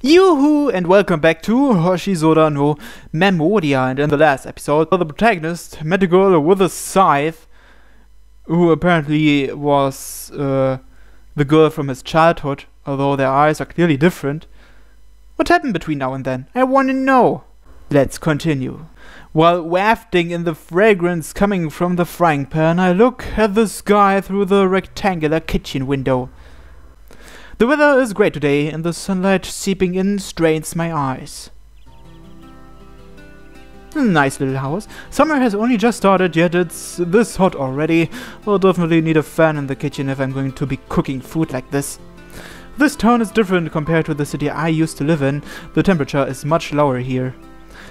Yoo-hoo, and welcome back to Hoshizora no Memoria. And in the last episode, the protagonist met a girl with a scythe, who apparently was the girl from his childhood, although their eyes are clearly different. What happened between now and then? I want to know. Let's continue. While wafting in the fragrance coming from the frying pan, I look at the sky through the rectangular kitchen window. The weather is great today, and the sunlight seeping in strains my eyes. Nice little house. Summer has only just started, yet it's this hot already. I'll definitely need a fan in the kitchen if I'm going to be cooking food like this. This town is different compared to the city I used to live in. The temperature is much lower here.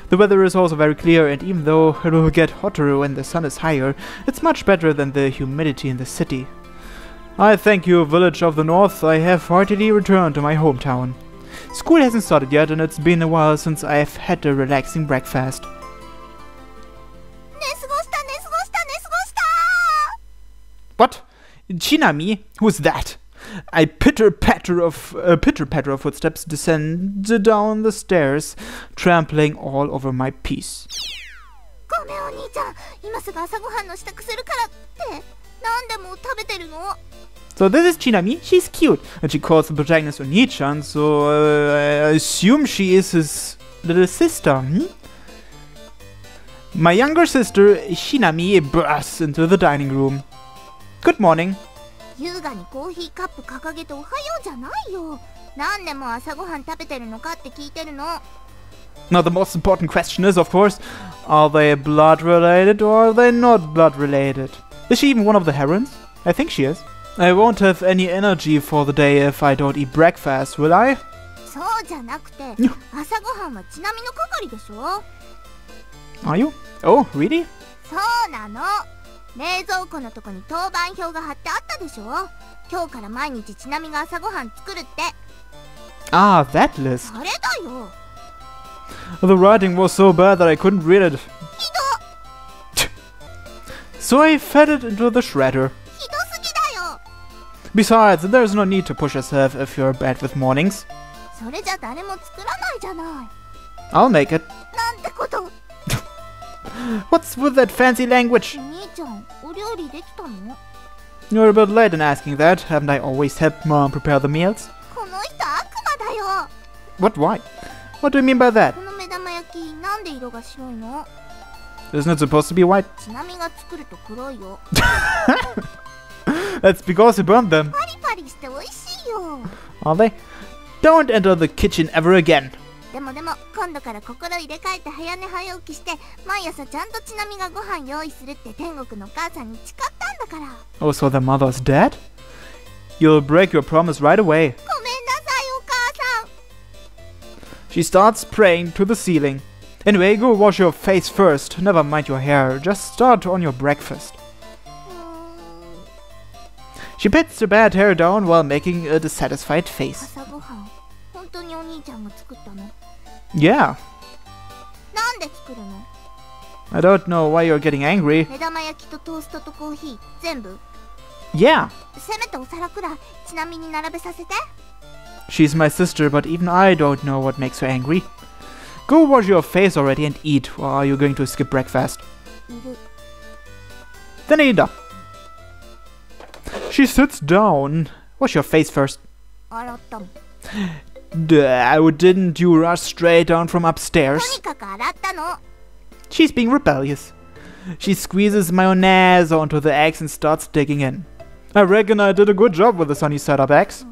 The weather is also very clear, and even though it will get hotter when the sun is higher, it's much better than the humidity in the city. I thank you, village of the north. I have heartily returned to my hometown. School hasn't started yet, and it's been a while since I've had a relaxing breakfast. What? Chinami? Who's that? A pitter-patter of footsteps descend down the stairs, trampling all over my peace. So this is Chinami. She's cute, and she calls the protagonist Onii-chan, so I assume she is his little sister, My younger sister, Shinami, bursts into the dining room. Good morning. Now the most important question is, of course, are they blood related or are they not blood related? Is she even one of the herons? I think she is. I won't have any energy for the day if I don't eat breakfast, will I? Are you? Oh, really? Ah, that list. The writing was so bad that I couldn't read it. So I fed it into the shredder. Besides, there's no need to push yourself if you're bad with mornings. I'll make it. What's with that fancy language? You're a bit late in asking that. Haven't I always helped Mom prepare the meals? What? Why? What do you mean by that? Isn't it supposed to be white? That's because you burned them. Are they? Don't enter the kitchen ever again. Oh, so the mother's dead? You'll break your promise right away. She starts praying to the ceiling. Anyway, go wash your face first. Never mind your hair. Just start on your breakfast. She pats the bad hair down while making a dissatisfied face. Yeah. I don't know why you're getting angry. Yeah. She's my sister, but even I don't know what makes her angry. Go wash your face already and eat, or are you going to skip breakfast? Then eat up. She sits down. Wash your face first. Didn't you rush straight down from upstairs? She's being rebellious. She squeezes mayonnaise onto the eggs and starts digging in. I reckon I did a good job with the sunny side up eggs.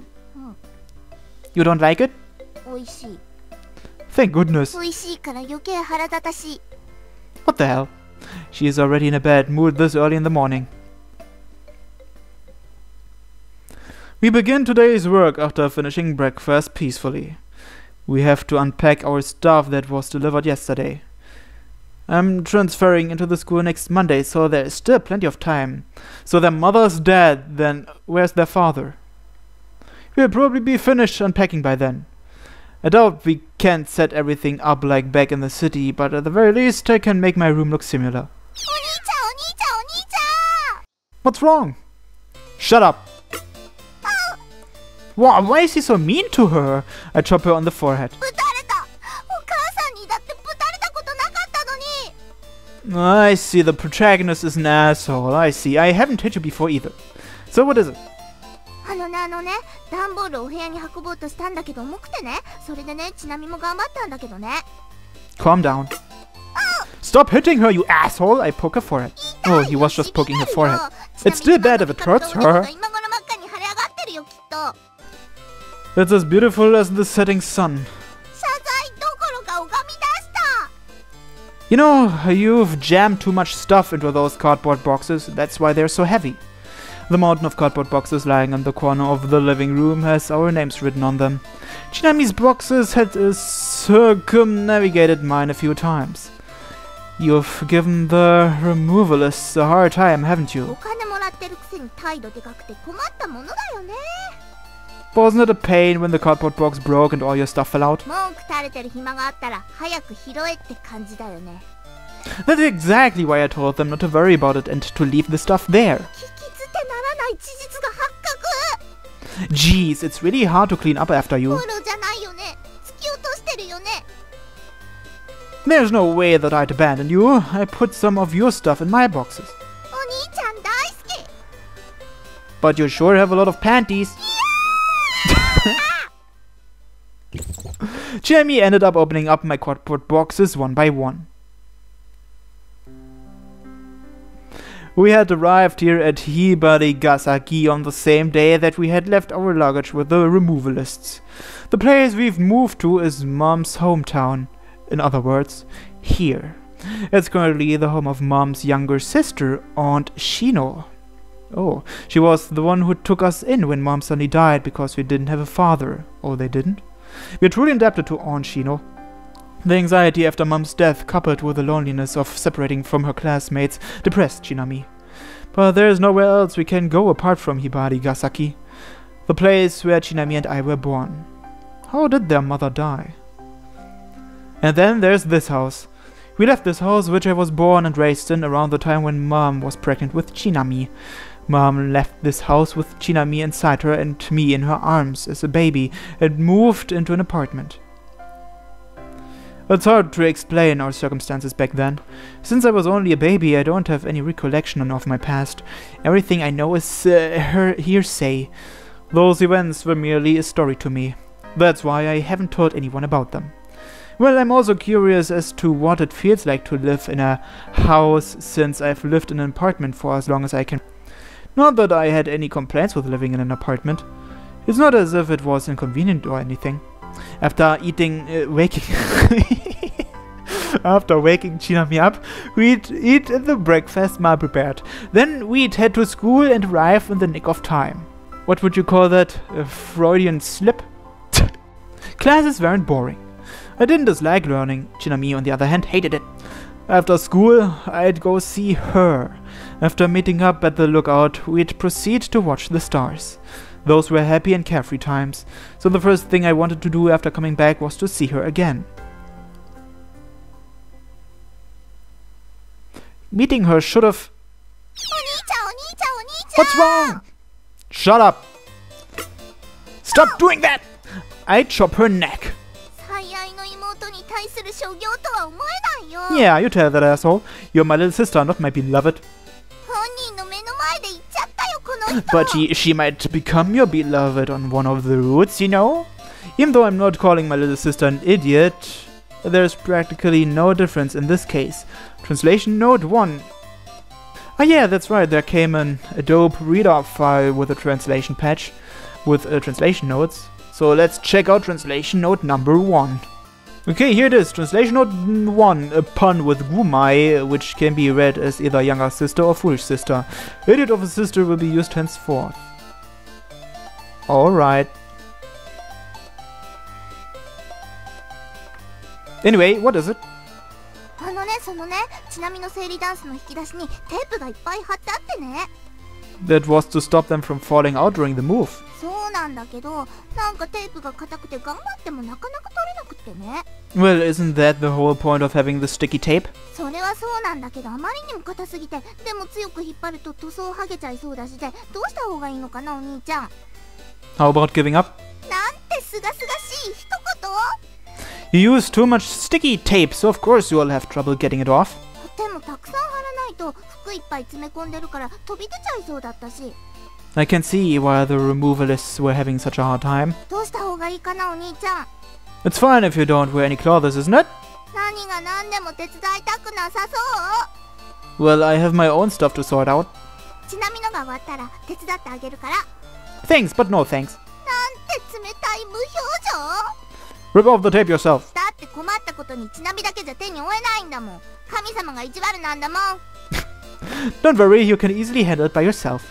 You don't like it? Thank goodness. What the hell? She is already in a bad mood this early in the morning. We begin today's work after finishing breakfast peacefully. We have to unpack our stuff that was delivered yesterday. I'm transferring into the school next Monday, so there is still plenty of time. So their mother's dead, then where's their father? We'll probably be finished unpacking by then. I doubt we can't set everything up like back in the city, but at the very least I can make my room look similar. What's wrong? Shut up! Wow, why is he so mean to her? I chop her on the forehead. I see, the protagonist is an asshole. I see. I haven't hit you before either. So what is it? Calm down. Stop hitting her, you asshole! I poke her forehead. Oh, he was just poking her forehead. It's still bad if it hurts her. It's as beautiful as the setting sun. You know, you've jammed too much stuff into those cardboard boxes. That's why they're so heavy. The mountain of cardboard boxes lying in the corner of the living room has our names written on them. Chinami's boxes had circumnavigated mine a few times. You've given the removalists a hard time, haven't you? Wasn't it a pain when the cardboard box broke and all your stuff fell out? That's exactly why I told them not to worry about it and to leave the stuff there. Jeez, it's really hard to clean up after you. There's no way that I'd abandon you. I put some of your stuff in my boxes. But you sure have a lot of panties. Jamie ended up opening up my cardboard boxes one by one. We had arrived here at Hibarigasaki on the same day that we had left our luggage with the removalists. The place we've moved to is Mom's hometown. In other words, here. It's currently the home of Mom's younger sister, Aunt Shino. Oh, she was the one who took us in when Mom suddenly died because we didn't have a father. Oh, they didn't? We're truly indebted to Aunt Shino. The anxiety after Mom's death, coupled with the loneliness of separating from her classmates, depressed Chinami. But there is nowhere else we can go apart from Hibarigasaki, the place where Chinami and I were born. How did their mother die? And then there's this house. We left this house, which I was born and raised in, around the time when Mom was pregnant with Chinami. Mom left this house with Chinami inside her and me in her arms as a baby and moved into an apartment. It's hard to explain our circumstances back then. Since I was only a baby, I don't have any recollection of my past. Everything I know is her hearsay. Those events were merely a story to me. That's why I haven't told anyone about them. Well, I'm also curious as to what it feels like to live in a house, since I've lived in an apartment for as long as I can. Not that I had any complaints with living in an apartment. It's not as if it was inconvenient or anything. After waking Chinami up, we'd eat the breakfast Mom prepared. Then we'd head to school and arrive in the nick of time. What would you call that? A Freudian slip? Classes weren't boring. I didn't dislike learning. Chinami, on the other hand, hated it. After school, I'd go see her. After meeting up at the lookout, we'd proceed to watch the stars. Those were happy and carefree times, so the first thing I wanted to do after coming back was to see her again. Meeting her should have... What's wrong? Shut up! Stop doing that! I'd chop her neck. Yeah, you tell that asshole. You're my little sister, not my beloved. But she might become your beloved on one of the routes, you know? Even though I'm not calling my little sister an idiot, there's practically no difference in this case. Translation Note 1. Ah yeah, that's right, there came an Adobe Reader file with a translation patch, with translation notes. So let's check out translation note number 1. Okay, here it is, translation note 1, a pun with Gumai, which can be read as either younger sister or foolish sister. Idiot of a sister will be used henceforth. Alright. Anyway, what is it? That was to stop them from falling out during the move. Well, isn't that the whole point of having the sticky tape? How about giving up? なんてすがすがしい一言。 You use too much sticky tape, so of course you'll have trouble getting it off. でもたくさん貼らないと服いっぱい詰め込んでるから飛び出ちゃいそうだったし。 I can see why the removalists were having such a hard time. どうした方がいいかなお兄ちゃん。 It's fine if you don't wear any clothes, isn't it? 何が何でも手伝いたくなさそ Well, I have my own stuff to sort out. う。ちなみのが終わったら手伝ってあげるから。 Thanks, but no thanks. なんて冷たい無表情。 Rip off the tape yourself. だって困ったことにちなみだけじゃ手に負えないんだもん。神様が意地悪なんだもん。 Don't worry, you can easily handle it by yourself.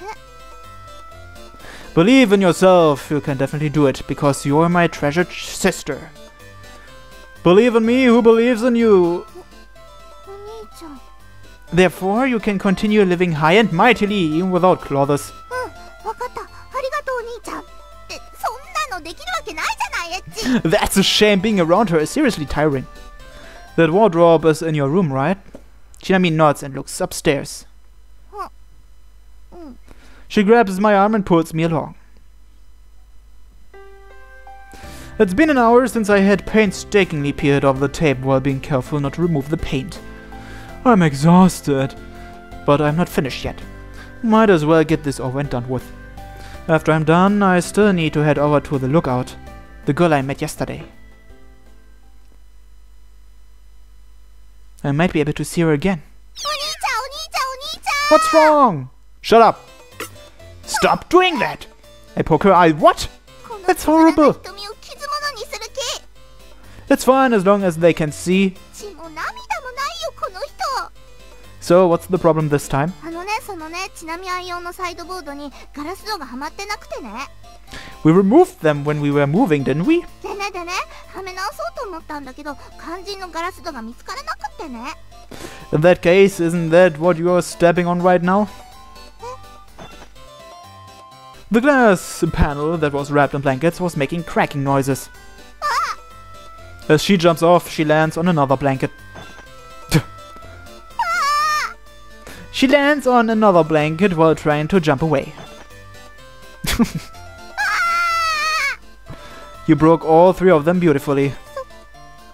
Believe in yourself, you can definitely do it, because you're my treasured sister. Believe in me who believes in you. お兄ちゃん。 Therefore, you can continue living high and mightily, even without clothes. わかった。ありがとうお兄ちゃん。ってそんなのできるわけないじゃないエッチ。 That's a shame, being around her is seriously tiring. That wardrobe is in your room, right? Shinami nods and looks upstairs. She grabs my arm and pulls me along. It's been an hour since I had painstakingly peeled off the tape while being careful not to remove the paint. I'm exhausted, but I'm not finished yet. Might as well get this over and done with. After I'm done, I still need to head over to the lookout, the girl I met yesterday. I might be able to see her again. お兄ちゃんお兄ちゃんお兄ちゃん。 What's wrong? Shut up! Stop doing that! I poke her eye. What? この That's horrible. 瞳を傷物にする気。 It's fine as long as they can see. 血も涙もないよこの人。 So, what's the problem this time? そのね、ちなみ愛用のサイドボードにガラス戸がはまってなくてね。 We removed them when we were moving, didn't we? でね、はめ直そうと思ったんだけど、肝心のガラス戸が見つからなくってね。 In that case, isn't that what you're stepping on right now? The glass panel that was wrapped in blankets was making cracking noises. As she jumps off, she lands on another blanket. She lands on another blanket while trying to jump away. You broke all three of them beautifully.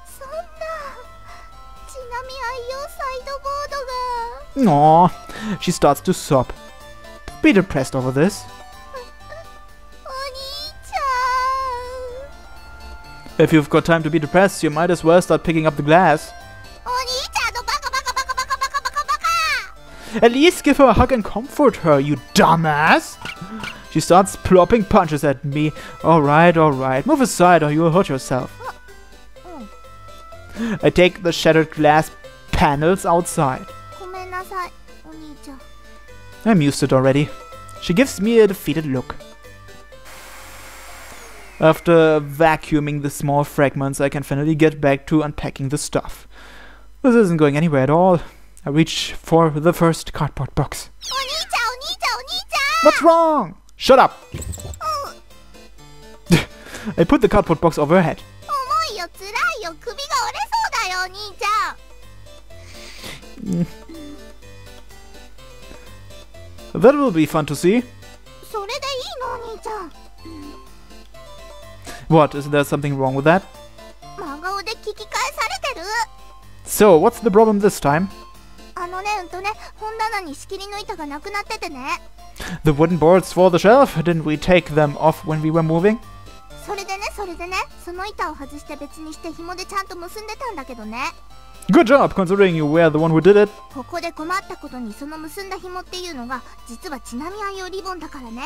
そんな、ちなみ愛用サイドボードが。 Aww, she starts to sob. Don't be depressed over this. お兄ちゃん。 If you've got time to be depressed, you might as well start picking up the glass. お兄ちゃんのバカバカバカバカバカバカバカ。 At least give her a hug and comfort her, you dumbass! She starts plopping punches at me. Alright, move aside or you'll hurt yourself. I take the shattered glass panels outside. ごめんなさい、お兄ちゃん。 I'm used to it already. She gives me a defeated look. After vacuuming the small fragments, I can finally get back to unpacking the stuff. This isn't going anywhere at all. I reach for the first cardboard box. お兄ちゃんお兄ちゃんお兄ちゃん。 What's wrong? Shut up! I put the cardboard box over her head. 重いよ、辛いよ、首が折れそうだよ、お兄ちゃん。 That will be fun to see. それでいいの、お兄ちゃん。 What, is there something wrong with that? 真顔で聞き返されてる。 So, what's the problem this time? 本棚に仕切りの板がなくなっててね。 The wooden boards for the shelf? Didn't we take them off when we were moving? それでね、その板を外して別にして紐でちゃんと結んでたんだけどね。 Good job, considering you were the one who did it. ここで困ったことにその結んだ紐っていうのが実はちなみ愛用リボンだからね。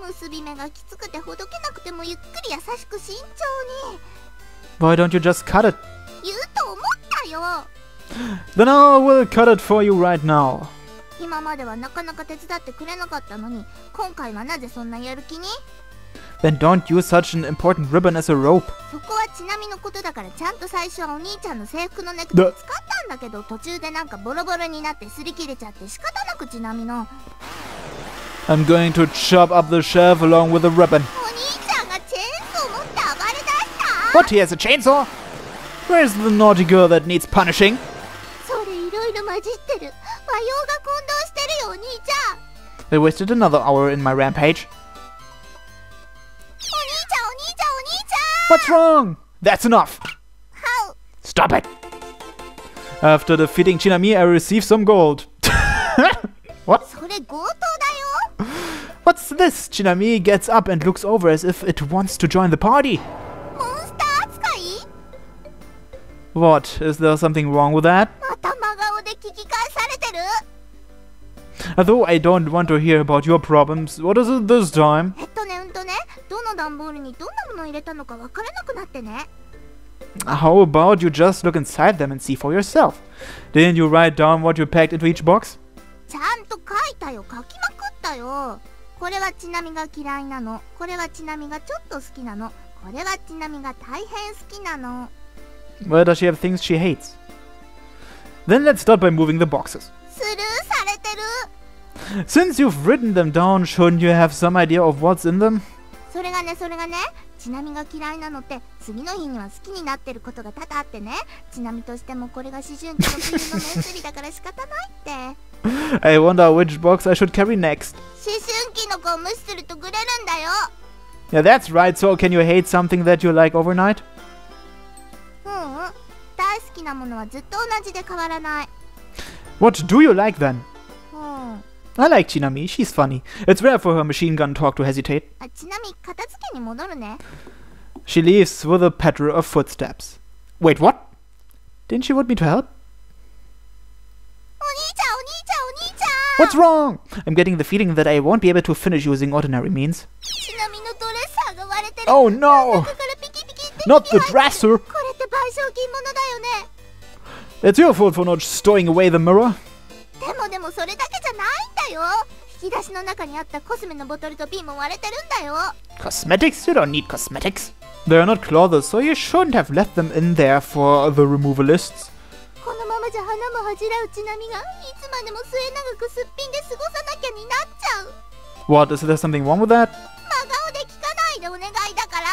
結び目がきつくてほどけなくてもゆっくり優しく慎重に。 Why don't you just cut it? 言うと思ったよ。 Then I will cut it for you right now. 今まではなかなか手伝ってくれなかったのに、今回はなぜそんなやる気に？ Then don't use such an important ribbon as a rope. そこはちなみのことだからちゃんと最初はお兄ちゃんの制服のネクタイ使ったんだけど、途中でなんかボロボロになって擦り切れちゃって仕方なくちなみの。 I'm going to chop up the shelf along with the ribbon. お兄ちゃんがチェーンソー持って暴れ出した？ What, he has a chainsaw? Where's the naughty girl that needs punishing? それいろいろ混じってる。和洋が混同してるよお兄ちゃん。 I wasted another hour in my rampage. お What's wrong? That's enough. How? Stop it. After defeating Chinami, I received some gold. What? それ強盗だよ。 What's this? Chinami gets up and looks over as if it wants to join the party. モンスター扱い？ What? Is there something wrong with that? また真顔で聞き返されてる。 Although I don't want to hear about your problems, what is it this time? どの段ボールにどんなものを入れたのかわからなくなってね。 How about you just look inside them and see for yourself? Didn't you write down what you packed into each box? ちゃんと書いたよ、書きまくったよ。これはちなみが嫌いなの。これはちなみがちょっと好きなの。これはちなみが大変好きなの。 Where does she have things she hates? Then let's start by moving the boxes. スルーされてる。 Since you've written them down, shouldn't you have some idea of what's in them? それがね、ちなみが嫌いなのって次の日には好きになってることが多々あってね。ちなみとしてもこれが思春期の冬の目移りだから仕方ないって。 I wonder which box I should carry next. 思春期の子を無視するとグレるんだよ。 Yeah, that's right. So can you hate something that you like overnight? 大好きなものはずっと同じで変わらない。 What do you like then? うん。 I like Chinami. She's funny. It's rare for her machine gun talk to hesitate. あ、ちなみに片付けに戻るね。 She leaves with a patter of footsteps. Wait, what? Didn't she want me to help? お兄ちゃん、お兄ちゃん、お兄ちゃん。 What's wrong? I'm getting the feeling that I won't be able to finish using ordinary means. ちなみのドレッサーが割れてる。 Oh no! 中からピキピキって Not the dresser! これって賠償金ものだよね。 It's your fault for not stowing away the mirror. でもそれだけじゃないんだよ。引き出しの中にあったコスメのボトルと瓶も割れてるんだよ。 Cosmetics? You don't need cosmetics. They're not clothes, so you shouldn't have left them in there for the removalists. このままじゃ花も恥じらうちなみがいつまでも末永くすっぴんで過ごさなきゃになっちゃう。 What? Is there something wrong with that? 真顔で聞かないでお願いだから。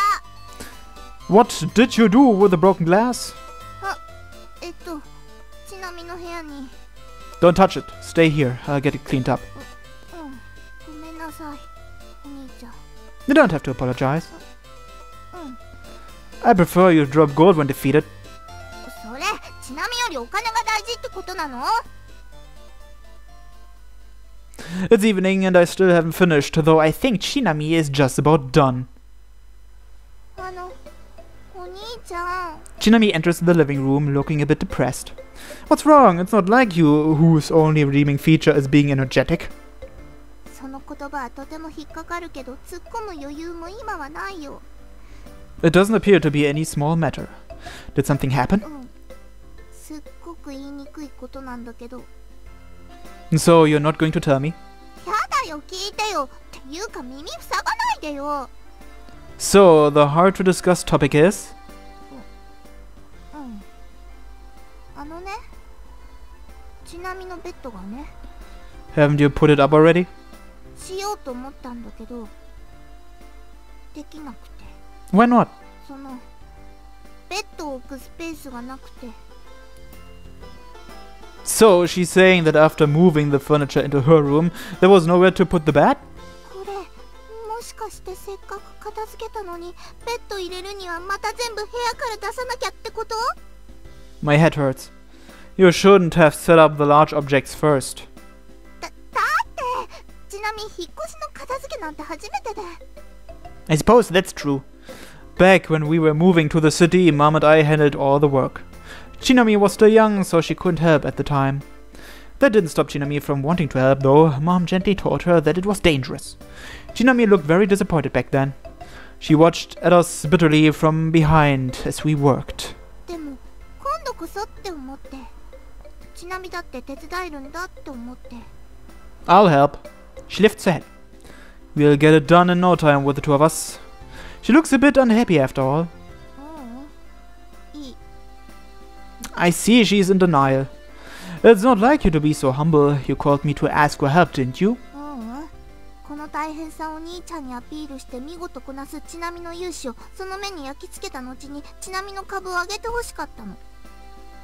What did you do with the broken glass? ちなみの部屋に。 Don't touch it. Stay here. I'll get it cleaned up. ごめんなさい、お兄ちゃん。 You don't have to apologize. うん。 I prefer you drop gold when defeated. それ、ちなみよりお金が大事ってことなの？ It's evening and I still haven't finished, though I think Chinami is just about done. お兄ちゃん。 Chinami enters the living room looking a bit depressed. What's wrong? It's not like you, whose only redeeming feature is being energetic. その言葉はとても引っかかるけど突っ込む余裕も今はないよ。 It doesn't appear to be any small matter. Did something happen? すっごく言いにくいことなんだけど。 So you're not going to tell me? やだよ、聞いてよ。っていうか耳塞がないでよ。 So the hard to discuss topic is? ね、ちなみのベッドがね。 Haven't you put it up already? しようと思ったんだけどできなくて。 Why not? そのベッドを置くスペースがなくて。 So she's saying that after moving the furniture into her room, there was nowhere to put the bed? これもしかしてせっかく片付けたのにベッド入れるにはまた全部部屋から出さなきゃってこと？ My head hurts. You shouldn't have set up the large objects first. だってちなみに引っ越しの片付けなんて初めてで。 I suppose that's true. Back when we were moving to the city, Mom and I handled all the work. Chinami was still young, so she couldn't help at the time. That didn't stop Chinami from wanting to help, though. Mom gently told her that it was dangerous. Chinami looked very disappointed back then. She watched at us bitterly from behind as we worked. でも今度こそって思って。ちなみだって手伝えるんだって思って。 I'll help. She lifts her head. We'll get it done in no time with the two of us. She looks a bit unhappy after all. いい。 I see she's in denial. It's not like you to be so humble. You called me to ask for help, didn't you? この大変さをお兄ちゃんにアピールして見事こなすちなみの勇姿をその目に焼き付けた後にちなみの株を上げてほしかったの。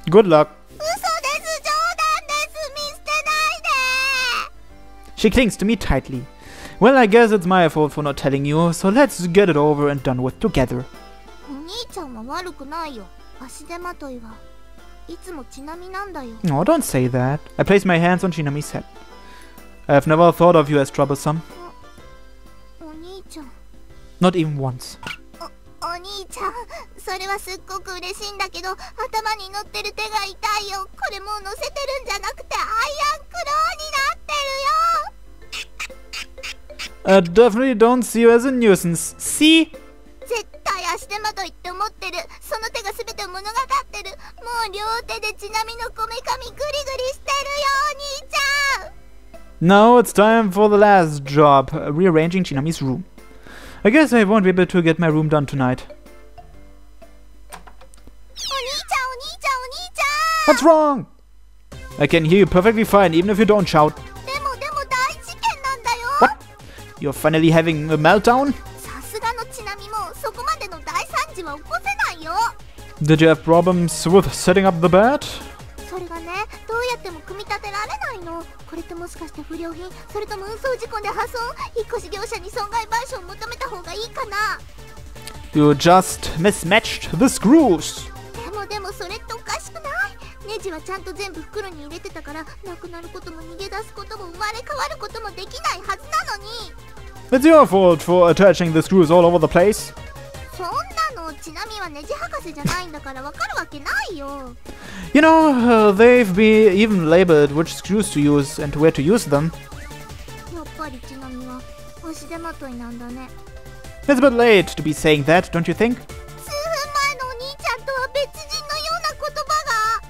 Good luck. 嘘です、冗談です、見捨てないで。 She clings to me tightly. Well, I guess it's my fault for not telling you, so let's get it over and done with together. お兄兄ちゃんは悪くないよ。足手まといはいつもちなみなんだよ。 Oh, don't say that. I place my hands on Shinami's head. I've never thought of you as troublesome. お兄ちゃん。 Not even once. お兄ちゃん、それはすっごく嬉しいんだけど、頭に乗ってる手が痛いよ。これもう乗せてるんじゃなくてアイアンクローになってるよ。 I definitely don't see you as a nuisance. See? 絶対足手まといって思ってる。その手が全てを物語ってる。もう両手でちなみのこめかみグリグリしてるよ、お兄ちゃん。 Now it's time for the last job, rearranging Chinami's room. I guess I won't be able to get my room done tonight. お兄ちゃん、お兄ちゃん、お兄ちゃん。 What's wrong? I can hear you perfectly fine, even if you don't shout. でも大事件なんだよ。 What? You're finally having a meltdown? さすがのちなみもそこまでの大惨事は起こせないよ。 Did you have problems with setting up the bed? それがね、どうやっても組み立てられないの。これってもしかして不良品、それとも運送事故で破損、引っ越し業者に損害賠償を求めた方がいいかな。 You just mismatched the screws. でもそれっておかしくない？ネジはちゃんと全部袋に入れてたから、なくなることも逃げ出すことも生まれ変わることもできないはずなのに。 It's your fault for attaching the screws all over the place. そんなのちなみはネジ博士じゃないんだからわかるわけないよ。 You know, they've been even labeled which screws to use and where to use them. やっぱりちなみは足手まといなんだね。 It's a bit late to be saying that, don't you think? 数分前のお兄ちゃんとは別人のような言葉が。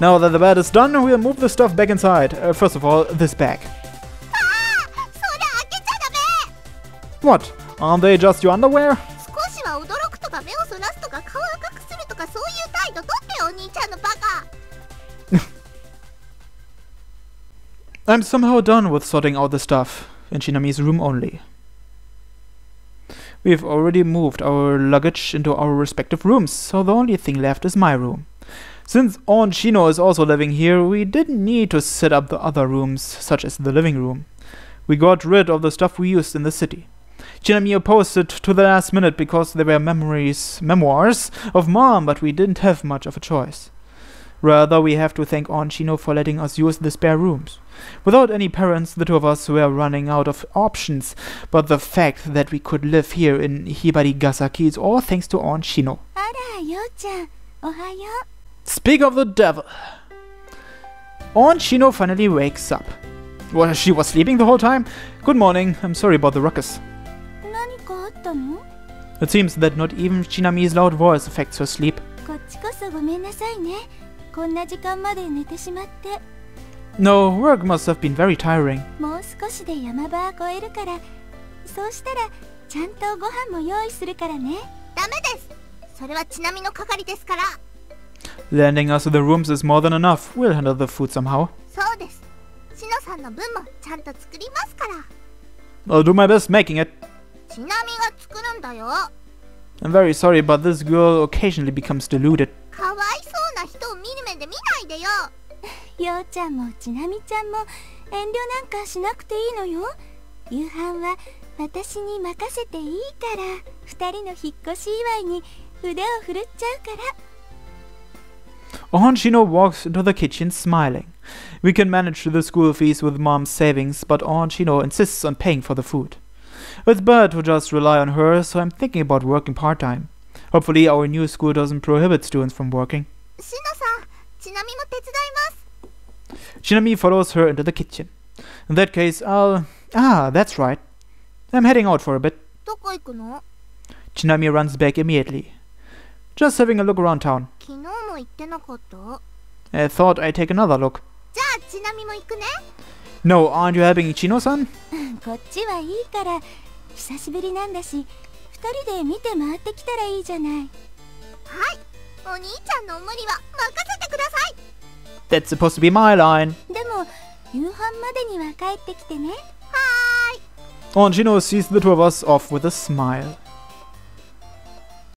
Now that the bed is done, we'll move the stuff back inside. First of all, this bag. ああ、それ開けちゃダメ。 What? Aren't they just your underwear? 少しは驚くとか目をそらすとか顔を赤くするとかそういう態度とってよ、お兄ちゃんのバカ。 I'm somehow done with sorting out the stuff in Shinami's room only. We've already moved our luggage into our respective rooms, so the only thing left is my room. Since Onii-chan is also living here, we didn't need to set up the other rooms, such as the living room. We got rid of the stuff we used in the city. Shinami opposed it to the last minute because they were memoirs of Mom, but we didn't have much of a choice. Rather, we have to thank Onii-chan for letting us use the spare rooms. Without any parents, the two of us were running out of options, but the fact that we could live here in Hibarigasaki is all thanks to Onii-chan. あら、ようちゃん、おはよう。 Speak of the devil! Onii-chan finally wakes up. Well, she was sleeping the whole time? Good morning, I'm sorry about the ruckus. 何かあったの？ It seems that not even Shinami's loud voice affects her sleep. こっちこそごめんなさいね。こんな時間まで寝てしまって。 No, work must have been very tiring. もう少しで山場は越えるから、そうしたらちゃんとご飯も用意するからね。ダメです。それはちなみの係ですから。 Landing us to the rooms is more than enough. We'll handle the food somehow. そうです。しのさんの分もちゃんと作りますから。 I'll do my best making it. ちなみが作るんだよ。 I'm very sorry, but this girl occasionally becomes deluded. かわいそうな人を見る目で見ないでよ。ようちゃんもちなみちゃんも遠慮なんかしなくていいのよ。夕飯は私に任せていいから、二人の引っ越し祝いに腕を振るっちゃうから。 Onii-chan walks into the kitchen smiling. We can manage the school fees with Mom's savings, but Onii-chan insists on paying for the food. It's better to just rely on her, so I'm thinking about working part-time. Hopefully our new school doesn't prohibit students from working. しのさん、ちなみも手伝います。 Shinami follows her into the kitchen. In that case, I'll... Ah, that's right. I'm heading out for a bit. どこ行くの？ Shinami runs back immediately. Just having a look around town. 昨日も言ってなかった？ I thought I'd take another look. じゃあちなみも行くね。 No, aren't you helping Ichino-san? こっちはいいから、久しぶりなんだし、二人で見て回ってきたらいいじゃない。はい、お兄ちゃんのお無理は任せてください。 That's supposed to be my line. でも、夕飯までには帰ってきてね。はーい。Onii-chan sees the two of us off with a smile.